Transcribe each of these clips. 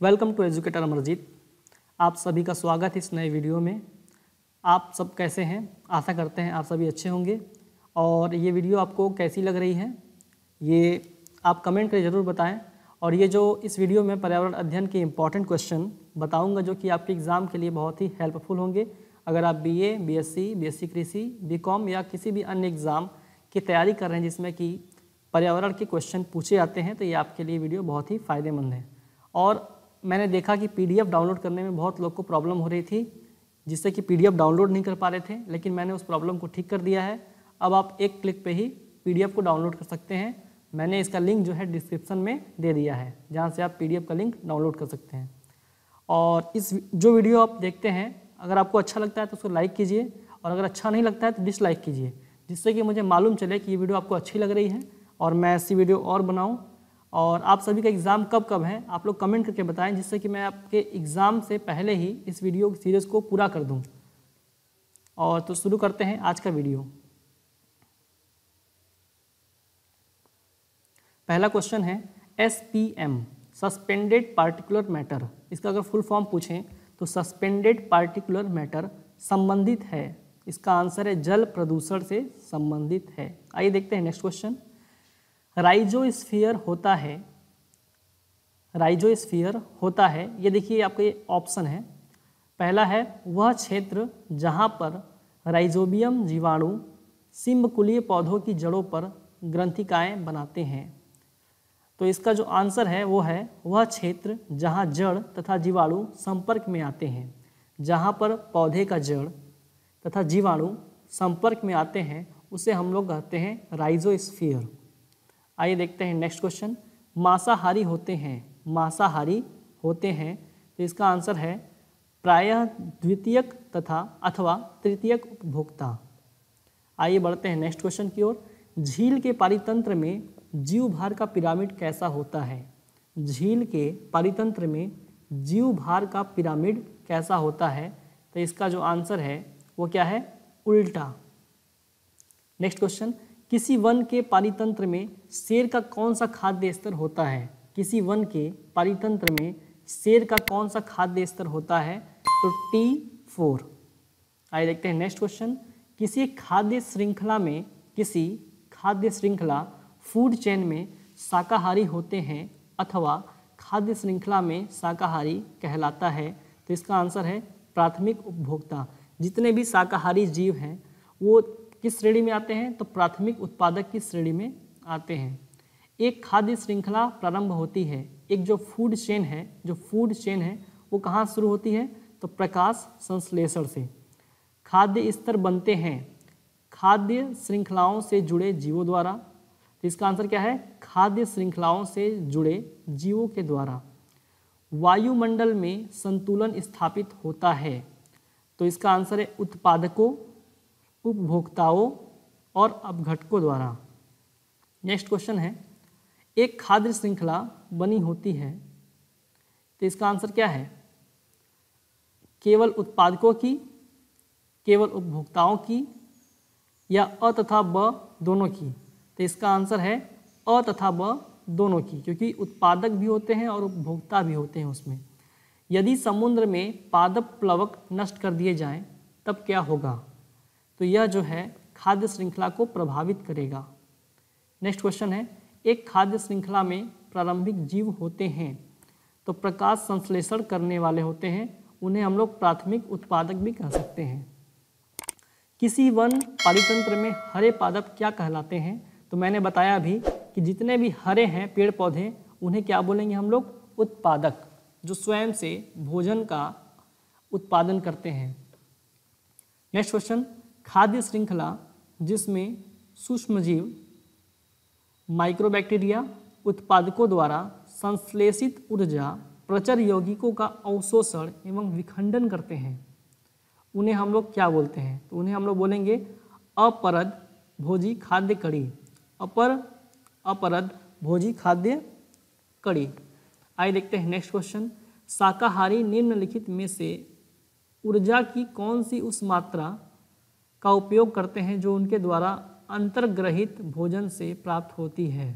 Welcome to educator Amarjeet. आप सभी का स्वागत है इस नए वीडियो में। आप सब कैसे हैं? आशा करते हैं आप सभी अच्छे होंगे। और ये वीडियो आपको कैसी लग रही है ये आप कमेंट करके ज़रूर बताएं। और ये जो इस वीडियो में पर्यावरण अध्ययन के इम्पॉर्टेंट क्वेश्चन बताऊंगा जो कि आपके एग्ज़ाम के लिए बहुत ही हेल्पफुल होंगे। अगर आप बीए, बीएससी कृषि, बीकॉम या किसी भी अन्य एग्ज़ाम की तैयारी कर रहे हैं जिसमें कि पर्यावरण के क्वेश्चन पूछे जाते हैं तो ये आपके लिए वीडियो बहुत ही फ़ायदेमंद है। और मैंने देखा कि पीडीएफ डाउनलोड करने में बहुत लोग को प्रॉब्लम हो रही थी, जिससे कि पीडीएफ डाउनलोड नहीं कर पा रहे थे, लेकिन मैंने उस प्रॉब्लम को ठीक कर दिया है। अब आप एक क्लिक पे ही पीडीएफ को डाउनलोड कर सकते हैं। मैंने इसका लिंक जो है डिस्क्रिप्शन में दे दिया है, जहाँ से आप पीडीएफ का लिंक डाउनलोड कर सकते हैं। और इस जो वीडियो आप देखते हैं, अगर आपको अच्छा लगता है तो उसको लाइक कीजिए, और अगर अच्छा नहीं लगता है तो डिसलाइक कीजिए, जिससे कि मुझे मालूम चले कि ये वीडियो आपको अच्छी लग रही है और मैं ऐसी वीडियो और बनाऊँ। और आप सभी का एग्ज़ाम कब है आप लोग कमेंट करके बताएं, जिससे कि मैं आपके एग्ज़ाम से पहले ही इस वीडियो सीरीज़ को पूरा कर दूं। और तो शुरू करते हैं आज का वीडियो। पहला क्वेश्चन है SPM, सस्पेंडेड पार्टिकुलर मैटर। इसका अगर फुल फॉर्म पूछें तो सस्पेंडेड पार्टिकुलर मैटर संबंधित है। इसका आंसर है जल प्रदूषण से संबंधित है। आइए देखते हैं नेक्स्ट क्वेश्चन। राइजोस्फीयर होता है, ये देखिए आपका ये ऑप्शन है। पहला है वह क्षेत्र जहाँ पर राइजोबियम जीवाणु सिंबकुलीय पौधों की जड़ों पर ग्रंथिकाएं बनाते हैं। तो इसका जो आंसर है वो है वह क्षेत्र जहाँ जड़ तथा जीवाणु संपर्क में आते हैं। जहाँ पर पौधे का जड़ तथा जीवाणु संपर्क में आते हैं उसे हम लोग कहते हैं राइजोस्फीयर। आइए देखते हैं नेक्स्ट क्वेश्चन। मांसाहारी होते हैं तो इसका आंसर है प्रायः द्वितीयक तथा अथवा तृतीयक उपभोक्ता। आइए बढ़ते हैं नेक्स्ट क्वेश्चन की ओर। झील के पारितंत्र में जीव भार का पिरामिड कैसा होता है? झील के पारितंत्र में जीव भार का पिरामिड कैसा होता है? तो इसका जो आंसर है वो क्या है? उल्टा। Next question. किसी वन के पारितंत्र में शेर का कौन सा खाद्य स्तर होता है? किसी वन के पारितंत्र में शेर का कौन सा खाद्य स्तर होता है? तो T4। आइए देखते हैं नेक्स्ट क्वेश्चन। किसी खाद्य श्रृंखला फूड चेन में शाकाहारी होते हैं अथवा खाद्य श्रृंखला में शाकाहारी कहलाता है? तो इसका आंसर है प्राथमिक उपभोक्ता। जितने भी शाकाहारी जीव हैं वो किस श्रेणी में आते हैं? तो प्राथमिक उत्पादक की श्रेणी में आते हैं। एक खाद्य श्रृंखला प्रारंभ होती है, एक जो फूड चेन है वो कहाँ शुरू होती है? तो प्रकाश संश्लेषण से। खाद्य स्तर बनते हैं खाद्य श्रृंखलाओं से जुड़े जीवों द्वारा। तो इसका आंसर क्या है? खाद्य श्रृंखलाओं से जुड़े जीवों के द्वारा। वायुमंडल में संतुलन स्थापित होता है। तो इसका आंसर है उत्पादकों, उपभोक्ताओं और अपघटकों द्वारा। नेक्स्ट क्वेश्चन है एक खाद्य श्रृंखला बनी होती है तो इसका आंसर क्या है? केवल उत्पादकों की, केवल उपभोक्ताओं की, या अ तथा ब दोनों की? तो इसका आंसर है अ तथा ब दोनों की, क्योंकि उत्पादक भी होते हैं और उपभोक्ता भी होते हैं उसमें। यदि समुद्र में पादप प्लवक नष्ट कर दिए जाएं तब क्या होगा? तो यह जो है खाद्य श्रृंखला को प्रभावित करेगा। नेक्स्ट क्वेश्चन है एक खाद्य श्रृंखला में प्रारंभिक जीव होते हैं तो प्रकाश संश्लेषण करने वाले होते हैं, उन्हें हम लोग प्राथमिक उत्पादक भी कह सकते हैं। किसी वन पारितंत्र में हरे पादप क्या कहलाते हैं? तो मैंने बताया अभी कि जितने भी हरे हैं पेड़ पौधे उन्हें क्या बोलेंगे हम लोग? उत्पादक, जो स्वयं से भोजन का उत्पादन करते हैं। Next question. खाद्य श्रृंखला जिसमें सूक्ष्मजीव माइक्रोबैक्टीरिया उत्पादकों द्वारा संश्लेषित ऊर्जा प्रचर यौगिकों का अवशोषण एवं विखंडन करते हैं, उन्हें हम लोग क्या बोलते हैं? तो उन्हें हम लोग बोलेंगे अपरद भोजी खाद्य कड़ी। अपरद भोजी खाद्य कड़ी। आइए देखते हैं नेक्स्ट क्वेश्चन। शाकाहारी निम्नलिखित में से ऊर्जा की कौन सी उस मात्रा का उपयोग करते हैं जो उनके द्वारा अंतर्ग्रहित भोजन से प्राप्त होती है?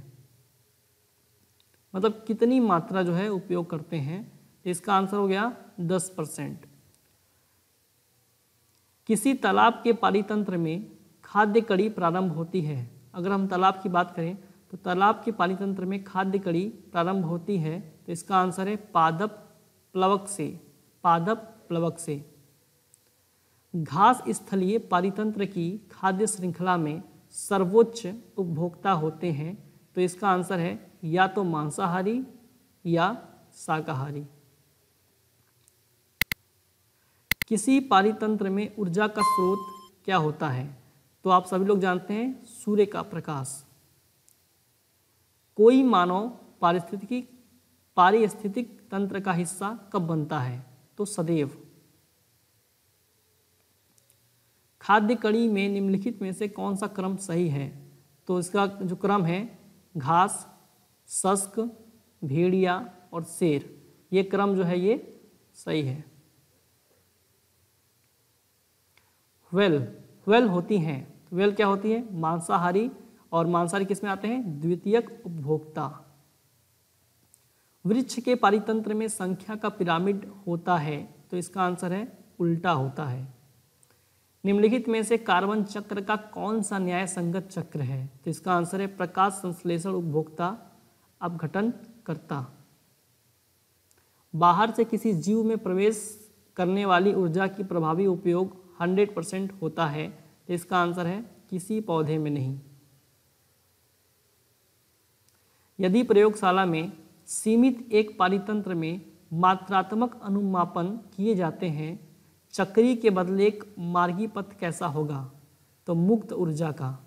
मतलब कितनी मात्रा जो है उपयोग करते हैं तो इसका आंसर हो गया 10%। किसी तालाब के पारितंत्र में खाद्य कड़ी प्रारंभ होती है। अगर हम तालाब की बात करें तो तालाब के पारितंत्र में खाद्य कड़ी प्रारंभ होती है, तो इसका आंसर है पादप प्लवक से। पादप प्लवक से। घास स्थलीय पारितंत्र की खाद्य श्रृंखला में सर्वोच्च उपभोक्ता होते हैं, तो इसका आंसर है या तो मांसाहारी या शाकाहारी। किसी पारितंत्र में ऊर्जा का स्रोत क्या होता है? तो आप सभी लोग जानते हैं सूर्य का प्रकाश। कोई मानव पारिस्थितिक तंत्र का हिस्सा कब बनता है? तो सदैव। खाद्य कड़ी में निम्नलिखित में से कौन सा क्रम सही है? तो इसका जो क्रम है घास, शस्क, भेड़िया और शेर, ये क्रम जो है ये सही है। व्हेल होती हैं। व्हेल क्या होती है? मांसाहारी, और मांसाहारी किस में आते हैं? द्वितीयक उपभोक्ता। वृक्ष के पारितंत्र में संख्या का पिरामिड होता है, तो इसका आंसर है उल्टा होता है। निम्नलिखित में से कार्बन चक्र का कौन सा न्याय संगत चक्र है? तो इसका आंसर है प्रकाश संश्लेषण उपभोक्ता अपघटन करता। बाहर से किसी जीव में प्रवेश करने वाली ऊर्जा की प्रभावी उपयोग 100% होता है, तो इसका आंसर है किसी पौधे में नहीं। यदि प्रयोगशाला में सीमित एक पारितंत्र में मात्रात्मक अनुमापन किए जाते हैं, चक्री के बदले एक मार्गी पथ कैसा होगा? तो मुक्त ऊर्जा का।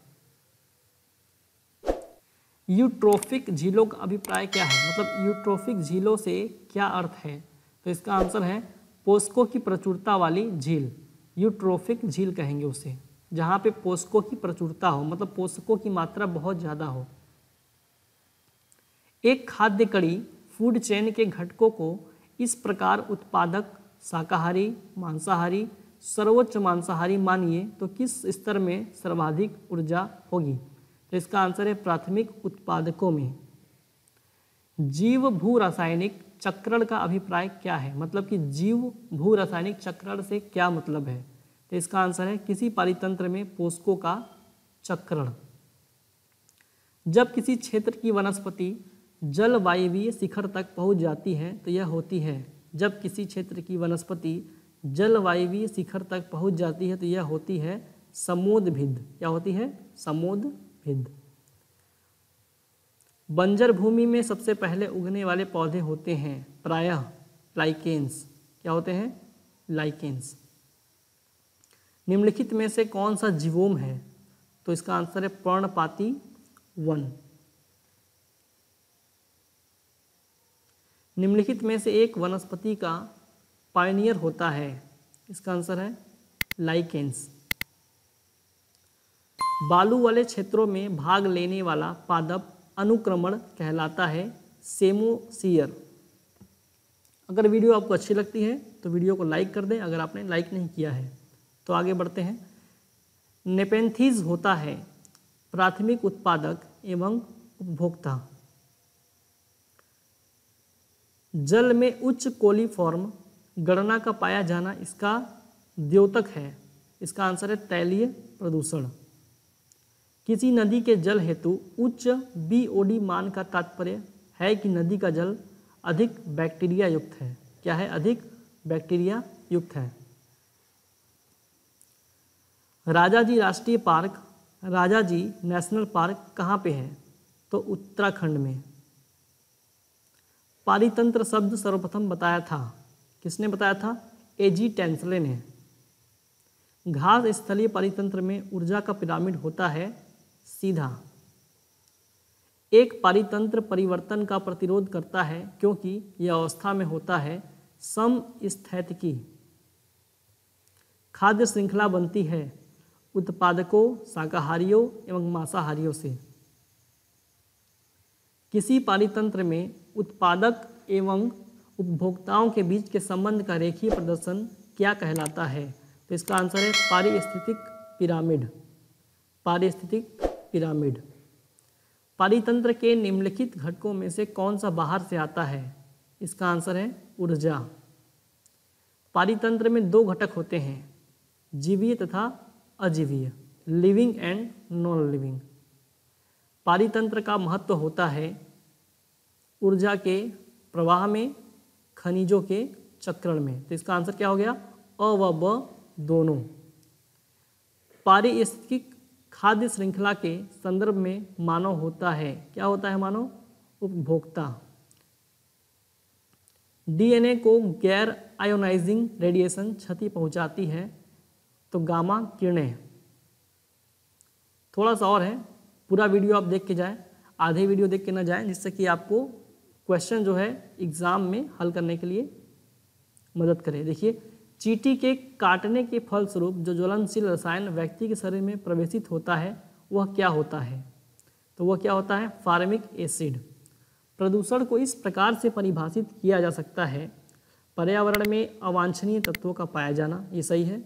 यूट्रोफिक झीलों का अभिप्राय क्या है? मतलब यूट्रोफिक झीलों से क्या अर्थ है? तो इसका आंसर है पोस्को की प्रचुरता वाली झील। यूट्रोफिक झील कहेंगे उसे, जहाँ पे पोस्को की प्रचुरता हो, मतलब पोषकों की मात्रा बहुत ज़्यादा हो। एक खाद्य कड़ी फूड चेन के घटकों को इस प्रकार उत्पादक, शाकाहारी, मांसाहारी, सर्वोच्च मांसाहारी मानिए तो किस स्तर में सर्वाधिक ऊर्जा होगी? तो इसका आंसर है प्राथमिक उत्पादकों में। जीव भू रासायनिक चक्रण का अभिप्राय क्या है? मतलब कि जीव भू रासायनिक चक्रण से क्या मतलब है? तो इसका आंसर है किसी पारितंत्र में पोषकों का चक्रण। जब किसी क्षेत्र की वनस्पति जलवायवीय शिखर तक पहुंच जाती है, तो यह होती है। जब किसी क्षेत्र की वनस्पति जलवायवीय शिखर तक पहुंच जाती है, तो यह होती है समोदभिद। क्या होती है? समोदभिद। बंजर भूमि में सबसे पहले उगने वाले पौधे होते हैं प्रायः लाइकेन्स। क्या होते हैं? लाइकेन्स। निम्नलिखित में से कौन सा जीवोम है? तो इसका आंसर है पर्णपाती वन। निम्नलिखित में से एक वनस्पति का पायनियर होता है, इसका आंसर है लाइकेन्स। बालू वाले क्षेत्रों में भाग लेने वाला पादप अनुक्रमण कहलाता है सेमोसियर। अगर वीडियो आपको अच्छी लगती है तो वीडियो को लाइक कर दें, अगर आपने लाइक नहीं किया है तो आगे बढ़ते हैं। नेपेंथीज होता है प्राथमिक उत्पादक एवं उपभोक्ता। जल में उच्च कोलीफॉर्म गणना का पाया जाना इसका द्योतक है, इसका आंसर है तैलीय प्रदूषण। किसी नदी के जल हेतु उच्च BOD मान का तात्पर्य है कि नदी का जल अधिक बैक्टीरिया युक्त है। क्या है? अधिक बैक्टीरिया युक्त है। राजाजी राष्ट्रीय पार्क, राजाजी नेशनल पार्क कहाँ पे है? तो उत्तराखंड में। पारितंत्र शब्द सर्वप्रथम बताया था, किसने बताया था? A.G. टेंसले ने। घास स्थलीय पारितंत्र में ऊर्जा का पिरामिड होता है सीधा। एक पारितंत्र परिवर्तन का प्रतिरोध करता है क्योंकि यह अवस्था में होता है समस्थैतिकी। खाद्य श्रृंखला बनती है उत्पादकों, शाकाहारियों एवं मांसाहारियों से। किसी पारितंत्र में उत्पादक एवं उपभोक्ताओं के बीच के संबंध का रेखीय प्रदर्शन क्या कहलाता है? तो इसका आंसर है पारिस्थितिक पिरामिड। पारिस्थितिक पिरामिड। पारितंत्र के निम्नलिखित घटकों में से कौन सा बाहर से आता है? इसका आंसर है ऊर्जा। पारितंत्र में दो घटक होते हैं, जीवीय तथा अजीवीय, लिविंग एंड नॉन लिविंग। पारितंत्र का महत्व होता है ऊर्जा के प्रवाह में, खनिजों के चक्रण में। तो इसका आंसर क्या हो गया, अ व ब दोनों। पारिस्थितिक खाद्य श्रृंखला के संदर्भ में मानव होता है, क्या होता है मानव, उपभोक्ता। डीएनए को गैर आयोनाइजिंग रेडिएशन क्षति पहुंचाती है, तो गामा किरणें। थोड़ा सा और है, पूरा वीडियो आप देख के जाएं, आधे वीडियो देख के ना जाएं, जिससे कि आपको क्वेश्चन जो है एग्जाम में हल करने के लिए मदद करे। देखिए, चींटी के काटने के फलस्वरूप जो ज्वलनशील रसायन व्यक्ति के शरीर में प्रवेशित होता है वह क्या होता है, तो वह क्या होता है, फार्मिक एसिड। प्रदूषण को इस प्रकार से परिभाषित किया जा सकता है, पर्यावरण में अवांछनीय तत्वों का पाया जाना, ये सही है।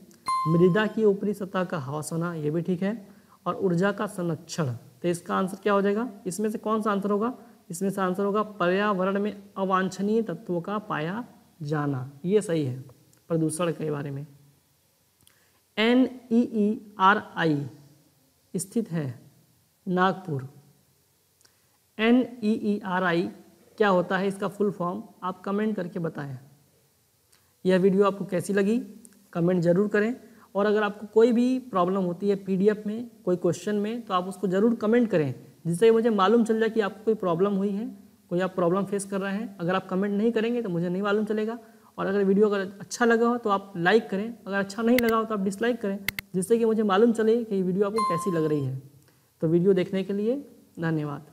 मृदा की ऊपरी सतह का ह्रास होना, ये भी ठीक है। और ऊर्जा का संरक्षण, तो इसका आंसर क्या हो जाएगा, इसमें से कौन सा आंसर होगा, इसमें से आंसर होगा पर्यावरण में अवांछनीय तत्वों का पाया जाना, ये सही है प्रदूषण के बारे में। NEERI स्थित है नागपुर। NEERI क्या होता है, इसका फुल फॉर्म आप कमेंट करके बताएं। यह वीडियो आपको कैसी लगी कमेंट जरूर करें, और अगर आपको कोई भी प्रॉब्लम होती है PDF में, कोई क्वेश्चन में, तो आप उसको ज़रूर कमेंट करें, जिससे मुझे मालूम चल जाए कि आपको कोई प्रॉब्लम हुई है, कोई आप प्रॉब्लम फेस कर रहे हैं। अगर आप कमेंट नहीं करेंगे तो मुझे नहीं मालूम चलेगा। और अगर वीडियो अगर अच्छा लगा हो तो आप लाइक करें, अगर अच्छा नहीं लगा हो तो आप डिसलाइक करें, जिससे कि मुझे मालूम चले कि वीडियो आपको कैसी लग रही है। तो वीडियो देखने के लिए धन्यवाद।